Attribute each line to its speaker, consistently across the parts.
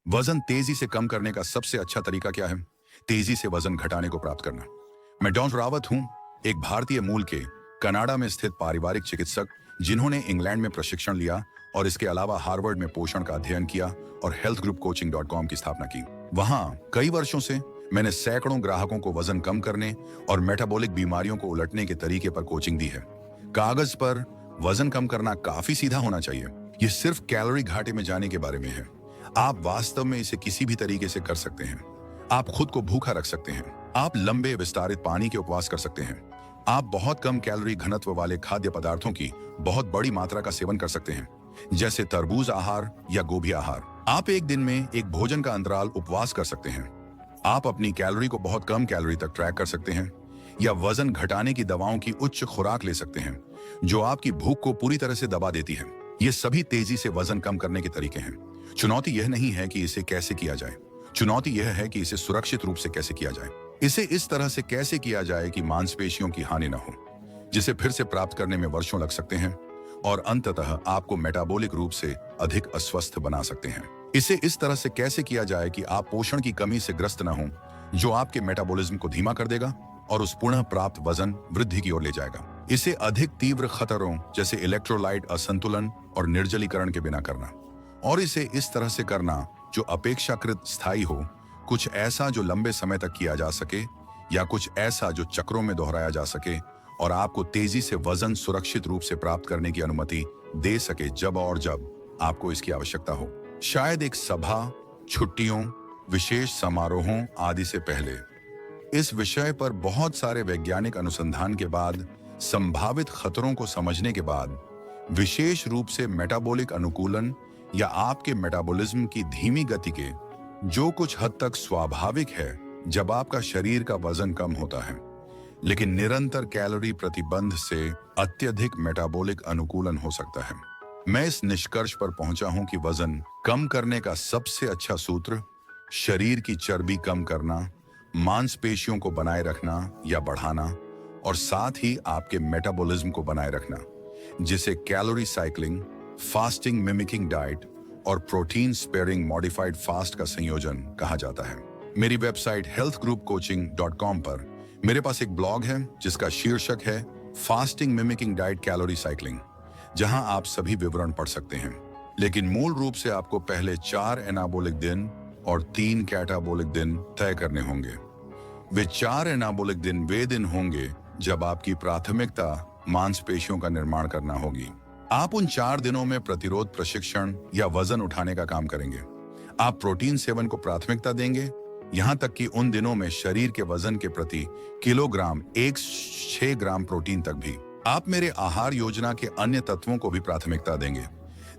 Speaker 1: वजन तेजी से कम करने का सबसे अच्छा तरीका क्या है? तेजी से वजन घटाने को प्राप्त करना। मैं डॉन रावत हूं, एक भारतीय मूल के कनाडा में स्थित पारिवारिक चिकित्सक जिन्होंने इंग्लैंड में प्रशिक्षण लिया और इसके अलावा हार्वर्ड में पोषण का अध्ययन किया और healthgroupcoaching.com की स्थापना की। वहां कई वर्षों से मैंने सैकड़ों ग्राहकों को वजन कम करने और मेटाबॉलिक बीमारियों को उलटने के तरीके पर कोचिंग दी है। कागज पर वजन कम करना काफी सीधा होना चाहिए। ये सिर्फ कैलोरी घाटे में जाने के बारे में है। आप वास्तव में इसे किसी भी तरीके से कर सकते हैं। आप खुद को भूखा रख सकते हैं। आप लंबे विस्तारित पानी के उपवास कर सकते हैं। आप बहुत कम कैलोरी घनत्व वाले खाद्य पदार्थों की बहुत बड़ी मात्रा का सेवन कर सकते हैं, जैसे तरबूज आहार या गोभी आहार। आप एक दिन में एक भोजन का अंतराल उपवास कर सकते हैं। आप अपनी कैलोरी को बहुत कम कैलोरी तक ट्रैक कर सकते हैं या वजन घटाने की दवाओं की उच्च खुराक ले सकते हैं, जो आपकी भूख को पूरी तरह से दबा देती है। ये सभी तेजी से वजन कम करने के तरीके हैं। चुनौती यह नहीं है कि इसे कैसे किया जाए, चुनौती यह है कि इसे सुरक्षित रूप से कैसे किया जाए। इसे इस तरह से कैसे किया जाए कि मांसपेशियों की हानि न हो, जिसे फिर से प्राप्त करने में वर्षों लग सकते हैं और अंततः आपको मेटाबॉलिक रूप से अधिक अस्वस्थ बना सकते हैं। इसे इस तरह से कैसे किया जाए कि आप पोषण की कमी से ग्रस्त न हों, जो आपके मेटाबॉलिज्म को धीमा कर देगा और उस पुनः प्राप्त वजन वृद्धि की ओर ले जाएगा। इसे अधिक तीव्र खतरों जैसे इलेक्ट्रोलाइट असंतुलन और निर्जलीकरण के बिना करना, और इसे इस तरह से करना जो अपेक्षाकृत स्थायी हो, कुछ ऐसा जो लंबे समय तक किया जा सके या कुछ ऐसा जो चक्रों में दोहराया जा सके और आपको तेजी से वजन सुरक्षित रूप से प्राप्त करने की अनुमति दे सके जब और जब आपको इसकी आवश्यकता हो। शायद एक सभा, छुट्टियों, विशेष समारोहों आदि से पहले। इस विषय पर बहुत सारे वैज्ञानिक अनुसंधान के बाद, संभावित खतरों को समझने के बाद, विशेष रूप से मेटाबॉलिक अनुकूलन या आपके मेटाबॉलिज्म की धीमी गति के, जो कुछ हद तक स्वाभाविक है जब आपका शरीर का वजन कम होता है, लेकिन निरंतर कैलोरी प्रतिबंध से अत्यधिक मेटाबॉलिक अनुकूलन हो सकता है। मैं इस निष्कर्ष पर पहुंचा हूं कि वजन कम करने का सबसे अच्छा सूत्र शरीर की चर्बी कम करना, मांसपेशियों को बनाए रखना या बढ़ाना और साथ ही आपके मेटाबॉलिज्म को बनाए रखना, जिसे calorie cycling, fasting mimicking diet और प्रोटीन स्पेयरिंग मॉडिफाइड फास्ट का संयोजन कहा जाता है। मेरी वेबसाइट healthgroupcoaching.com पर मेरे पास एक ब्लॉग है जिसका शीर्षक है fasting mimicking diet calorie cycling, जहां आप सभी विवरण पढ़ सकते हैं। लेकिन मूल रूप से आपको पहले 4 एनाबोलिक दिन और 3 कैटाबोलिक दिन तय करने होंगे। वे 4 एनाबोलिक दिन वे दिन होंगे जब आपकी प्राथमिकता मांसपेशियों का निर्माण करना होगी। आप उन 4 दिनों में प्रतिरोध प्रशिक्षण या वजन उठाने का काम करेंगे। आप प्रोटीन सेवन को प्राथमिकता देंगे, यहां तक कि उन दिनों में शरीर के वजन के प्रति किलोग्राम 6 ग्राम प्रोटीन तक भी। आप मेरे आहार योजना के अन्य तत्वों को भी प्राथमिकता देंगे,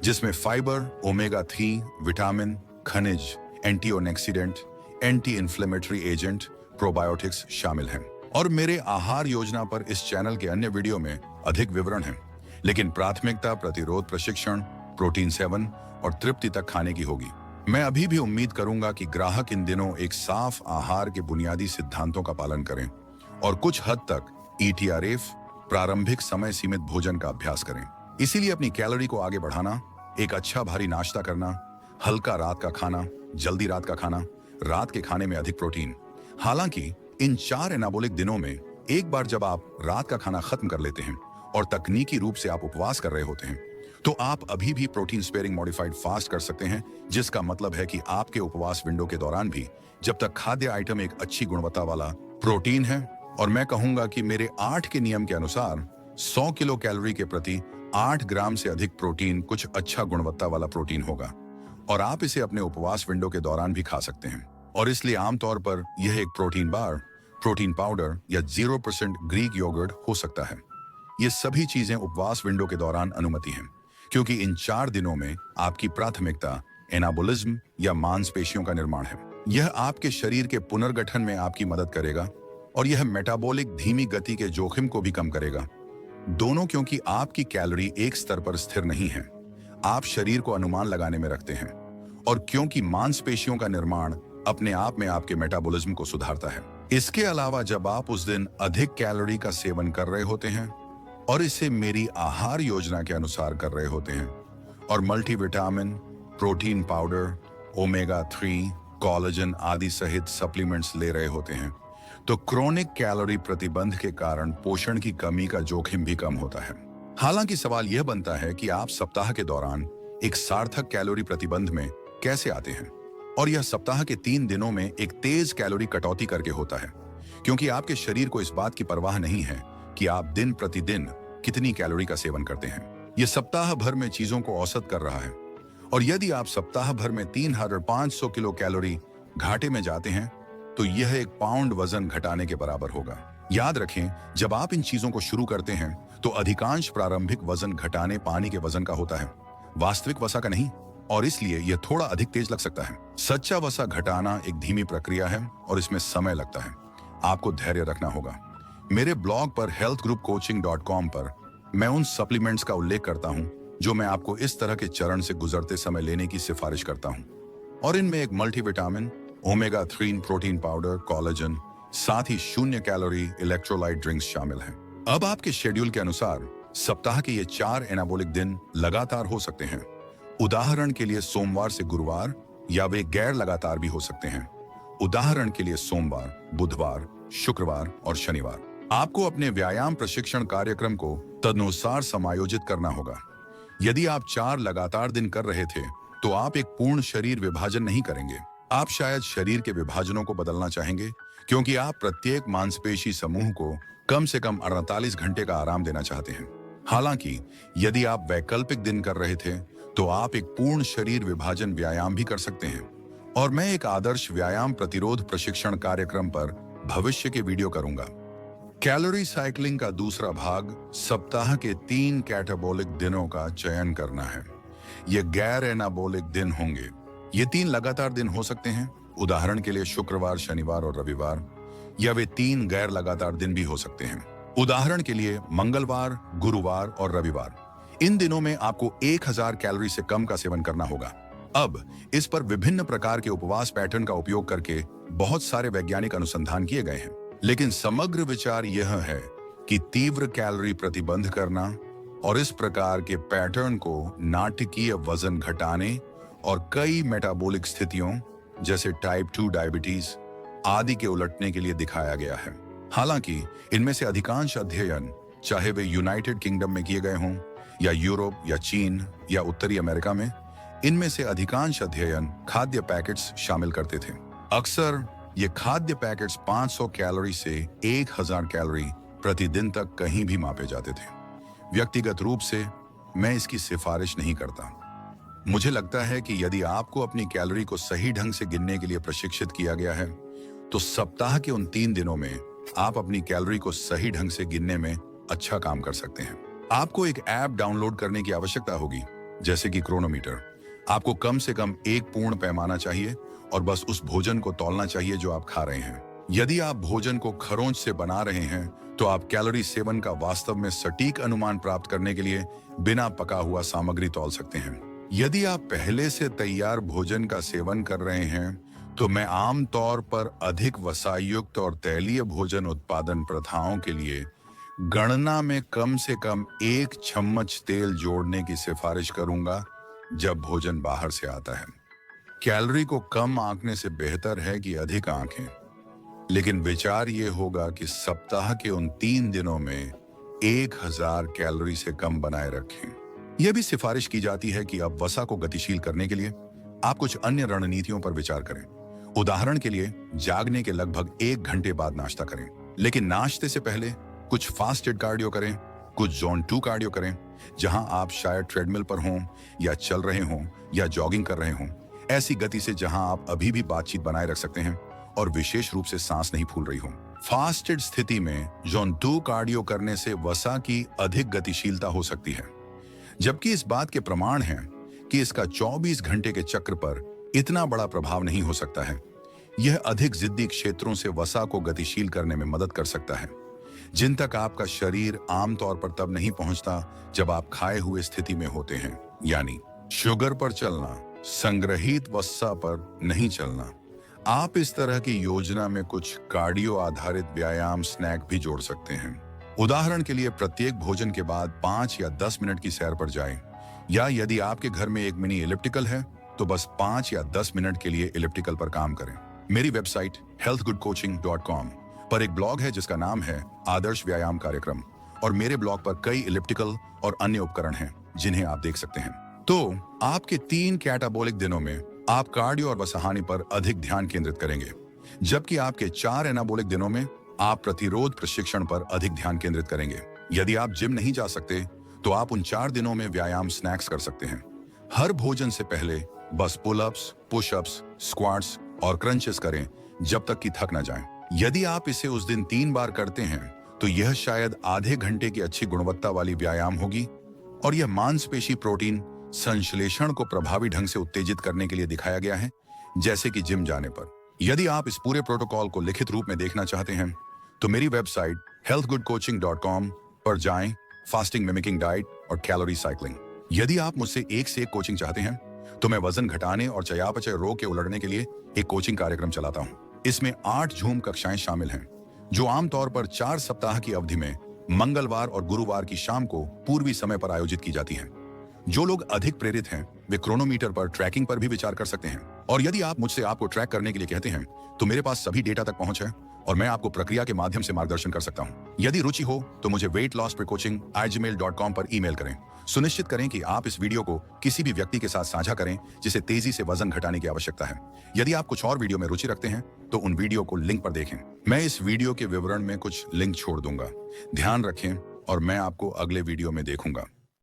Speaker 1: जिसमें फाइबर, ओमेगा 3, विटामिन, खनिज, antioxidant, anti inflammatory agent, probiotics शामिल हैं। और मेरे आहार योजना पर इस चैनल के अन्य वीडियो में अधिक विवरण हैं, लेकिन प्राथमिकता प्रतिरोध प्रशिक्षण, प्रोटीन सेवन और तृप्ति तक खाने की होगी। मैं अभी भी उम्मीद करूंगा कि ग्राहक इन दिनों एक साफ आहार के बुनियादी सिद्धांतों का पालन करें और कुछ हद तक ETRF, प्रारंभिक समय सीमित भोजन का अभ्यास करें। इसीलिए अपनी कैलोरी को आगे बढ़ाना, एक अच्छा भारी नाश्ता करना, हल्का रात का खाना, जल्दी रात का खाना, रात के खाने में अधिक प्रोटीन। हालांकि इन 4 एनाबोलिक दिनों में एक बार जब आप रात का खाना खत्म कर लेते हैं और तकनीकी रूप से आप उपवास कर रहे होते हैं, तो आप अभी भी प्रोटीन स्पेयरिंग मॉडिफाइड फास्ट कर सकते हैं, जिसका मतलब है कि आपके उपवास विंडो के दौरान भी जब तक खाद्य आइटम एक अच्छी गुणवत्ता वाला प्रोटीन है, और मैं कहूंगा कि मेरे 8 के नियम के अनुसार 100 किलो कैलोरी के प्रति 8 ग्राम से अधिक प्रोटीन कुछ अच्छा गुणवत्ता वाला प्रोटीन होगा, और आप इसे अपने उपवास विंडो के दौरान भी खा सकते हैं। और इसलिए आमतौर पर यह एक प्रोटीन बार, प्रोटीन पाउडर या 0% ग्रीक योगर्ट हो सकता है। ये सभी चीजें उपवास विंडो के दौरान अनुमति हैं, क्योंकि इन 4 दिनों में आपकी प्राथमिकता एनाबोलिज्म या मांसपेशियों का निर्माण है। यह आपके शरीर के पुनर्गठन में आपकी मदद करेगा और यह मेटाबॉलिक धीमी गति के जोखिम को भी कम करेगा। दोनों, क्योंकि आपकी कैलोरी एक स्तर पर स्थिर नहीं है, आप शरीर को अनुमान लगाने में रखते हैं, और क्योंकि मांसपेशियों का निर्माण अपने आप में आपके मेटाबॉलिज्म को सुधारता है। इसके अलावा जब आप उस दिन अधिक कैलोरी का सेवन कर रहे होते हैं और इसे मेरी आहार योजना के अनुसार कर रहे होते हैं और multivitamin, protein powder, omega 3, collagen आदि सहित सप्लीमेंट्स ले रहे होते हैं तो क्रोनिक कैलोरी प्रतिबंध के कारण पोषण की कमी का जोखिम भी कम होता है। हालांकि सवाल यह बनता है कि आप सप्ताह के दौरान एक सार्थक कैलोरी प्रतिबंध में कैसे आते हैं, और यह सप्ताह के 3 दिनों में एक तेज कैलोरी कटौती करके होता है, क्योंकि आपके शरीर को इस बात की परवाह नहीं है कि आप दिन प्रतिदिन कितनी कैलोरी का सेवन करते हैं। यह सप्ताह भर में चीजों को औसत कर रहा है, और यदि आप सप्ताह भर में 3500 किलो कैलोरी घाटे में जाते हैं तो यह 1 पाउंड वजन घटाने के बराबर होगा। याद रखें, जब आप इन चीजों को शुरू करते हैं तो अधिकांश प्रारंभिक वजन घटाने पानी के वजन का होता है, वास्तविक वसा का नहीं, और इसलिए यह थोड़ा अधिक तेज लग सकता है। सच्चा वसा घटाना एक धीमी प्रक्रिया है और इसमें समय लगता है। आपको धैर्य रखना होगा। मेरे ब्लॉग पर healthgroupcoaching.com पर मैं उन सप्लीमेंट्स का उल्लेख करता हूं जो मैं आपको इस तरह के चरण से गुजरते समय लेने की सिफारिश करता हूं, और इनमें एक multivitamin, omega 3 protein powder, collagen, साथ ही 0 कैलोरी इलेक्ट्रोलाइट ड्रिंक्स शामिल हैं। अब आपके शेड्यूल के अनुसार सप्ताह के ये 4 एनाबोलिक दिन लगातार हो सकते हैं। उदाहरण के लिए सोमवार से गुरुवार, या वे गैर लगातार भी हो सकते हैं। उदाहरण के लिए सोमवार, बुधवार, शुक्रवार और शनिवार। आपको अपने व्यायाम प्रशिक्षण कार्यक्रम को तदनुसार समायोजित करना होगा। यदि आप 4 लगातार दिन कर रहे थे तो आप एक पूर्ण शरीर विभाजन नहीं करेंगे। आप शायद शरीर के विभाजनों को बदलना चाहेंगे, क्योंकि आप प्रत्येक मांसपेशी समूह को कम से कम 48 घंटे का आराम देना चाहते हैं। हालांकि यदि आप वैकल्पिक दिन कर रहे थे तो आप एक पूर्ण शरीर विभाजन व्यायाम भी कर सकते हैं, और मैं एक आदर्श व्यायाम प्रतिरोध प्रशिक्षण कार्यक्रम पर भविष्य के वीडियो करूंगा। कैलोरी साइकिलिंग का दूसरा भाग सप्ताह के 3 कैटाबोलिक दिनों का चयन करना है। ये गैर एनाबोलिक दिन होंगे। ये 3 लगातार दिन हो सकते हैं, उदाहरण के लिए शुक्रवार, शनिवार और रविवार, या वे 3 गैर लगातार दिन भी हो सकते हैं, उदाहरण के लिए मंगलवार, गुरुवार और रविवार। इन दिनों में आपको 1000 कैलोरी से कम का सेवन करना होगा। अब इस पर विभिन्न प्रकार के उपवास पैटर्न का उपयोग करके बहुत सारे वैज्ञानिक अनुसंधान किए गए हैं, लेकिन समग्र विचार यह है कि तीव्र कैलोरी प्रतिबंध करना और इस प्रकार के पैटर्न को नाटकीय वजन घटाने और कई मेटाबॉलिक स्थितियों जैसे टाइप 2 डायबिटीज आदि के उलटने के लिए दिखाया गया है। हालांकि इनमें से अधिकांश अध्ययन, चाहे वे यूनाइटेड किंगडम में किए गए हों या यूरोप या चीन या उत्तरी अमेरिका में, इनमें से अधिकांश अध्ययन खाद्य पैकेट्स शामिल करते थे। अक्सर ये खाद्य पैकेट्स 500 कैलोरी से 1000 कैलोरी प्रतिदिन तक कहीं भी मापे जाते थे। व्यक्तिगत रूप से मैं इसकी सिफारिश नहीं करता। मुझे लगता है कि यदि आपको अपनी कैलोरी को सही ढंग से गिनने के लिए प्रशिक्षित किया गया है तो सप्ताह के उन 3 दिनों में आप अपनी कैलोरी को सही ढंग से गिनने में अच्छा काम कर सकते हैं। आपको एक ऐप डाउनलोड करने की आवश्यकता होगी, जैसे कि क्रोनोमीटर। आपको कम से कम एक पूर्ण पैमाना चाहिए और बस उस भोजन को तौलना चाहिए जो आप खा रहे हैं। यदि आप भोजन को खरोंच से बना रहे हैं तो आप कैलोरी सेवन का वास्तव में सटीक अनुमान प्राप्त करने के लिए बिना पका हुआ सामग्री तौल सकते हैं। यदि आप पहले से तैयार भोजन का सेवन कर रहे हैं तो मैं आमतौर पर अधिक वसायुक्त और तैलीय भोजन उत्पादन प्रथाओं के लिए गणना में कम से कम 1 चम्मच तेल जोड़ने की सिफारिश करूंगा जब भोजन बाहर से आता है। कैलोरी को कम आंकने से बेहतर है कि अधिक आंकें, लेकिन विचार ये होगा कि सप्ताह के उन 3 दिनों में 1000 कैलोरी से कम बनाए रखें। यह भी सिफारिश की जाती है कि अब वसा को गतिशील करने के लिए आप कुछ अन्य रणनीतियों पर विचार करें। उदाहरण के लिए जागने के लगभग 1 घंटे बाद नाश्ता करें, लेकिन नाश्ते से पहले कुछ फास्टेड कार्डियो करें, कुछ जोन 2 कार्डियो करें, जहां आप शायद ट्रेडमिल पर हों या चल रहे हों या जॉगिंग कर रहे हों, ऐसी गति से जहां आप अभी भी बातचीत बनाए रख सकते हैं और विशेष रूप से सांस नहीं फूल रही हो। फास्टेड स्थिति में जोन 2 कार्डियो करने से वसा की अधिक गतिशीलता हो सकती है, जबकि इस बात के प्रमाण हैं कि इसका 24 घंटे के चक्र पर इतना बड़ा प्रभाव नहीं हो सकता है। यह अधिक जिद्दी क्षेत्रों से वसा को गतिशील करने में मदद कर सकता है, जिन तक आपका शरीर आमतौर पर तब नहीं पहुंचता जब आप खाए हुए स्थिति में होते हैं, यानी शुगर पर चलना, संग्रहित वसा पर नहीं चलना। आप इस तरह की योजना में कुछ कार्डियो आधारित व्यायाम स्नैक भी जोड़ सकते हैं। उदाहरण के लिए प्रत्येक भोजन के बाद 5 या 10 मिनट की सैर पर जाएं, या यदि आपके घर में एक मिनी एलिप्टिकल है तो बस 5 या 10 मिनट के लिए इलिप्टिकल पर काम करें। मेरी वेबसाइट healthgoodcoaching.com पर एक ब्लॉग है जिसका नाम है आदर्श व्यायाम कार्यक्रम, और मेरे ब्लॉग पर कई इलिप्टिकल और अन्य उपकरण हैं जिन्हें आप देख सकते हैं। तो आपके 3 कैटाबोलिक दिनों में आप कार्डियो और वसाहानी पर अधिक ध्यान केंद्रित करेंगे, जबकि आपके 4 एनाबोलिक दिनों में आप प्रतिरोध प्रशिक्षण पर अधिक ध्यान केंद्रित करेंगे। यदि आप जिम नहीं जा सकते तो आप उन 4 दिनों में व्यायाम स्नैक्स कर सकते हैं। हर भोजन से पहले बस पुलअप्स, पुशअप्स, स्क्वाट्स और क्रंचेस करें जब तक कि थक न जाएं। यदि आप इसे उस दिन 3 बार करते हैं तो यह शायद आधे घंटे की अच्छी गुणवत्ता वाली व्यायाम होगी, और यह मांसपेशी प्रोटीन संश्लेषण को प्रभावी ढंग से उत्तेजित करने के लिए दिखाया गया है, जैसे कि जिम जाने पर। यदि आप इस पूरे प्रोटोकॉल को लिखित रूप में देखना चाहते हैं तो मेरी वेबसाइट healthgoodcoaching.com पर जाएं, फास्टिंग, मिमिकिंग डाइट और कैलोरी साइक्लिंग। यदि आप मुझसे एक से एक कोचिंग चाहते हैं तो मैं वजन घटाने और चयापचय रोग के उलटने के लिए एक कोचिंग कार्यक्रम चलाता हूं। इसमें 8 झूम कक्षाएं शामिल हैं, जो आमतौर पर 4 सप्ताह की अवधि में मंगलवार और गुरुवार की शाम को पूर्वी समय पर आयोजित की जाती हैं। जो लोग अधिक प्रेरित हैं वे क्रोनोमीटर पर ट्रैकिंग पर भी विचार कर सकते हैं, और यदि आप मुझसे आपको ट्रैक करने के लिए कहते हैं तो मेरे पास सभी डेटा तक पहुंच है और मैं आपको प्रक्रिया के माध्यम से मार्गदर्शन कर सकता हूं। यदि रुचि हो तो मुझे weightlossprecoaching@gmail.com पर ईमेल करें। सुनिश्चित करें कि आप इस वीडियो को किसी भी व्यक्ति के साथ साझा करें जिसे तेजी से वजन घटाने की आवश्यकता है। यदि आप कुछ और वीडियो में रुचि रखते हैं तो उन वीडियो को लिंक पर देखें। मैं इस वीडियो के विवरण में कुछ लिंक छोड़ दूंगा। ध्यान रखें और मैं आपको अगले वीडियो में देखूंगा।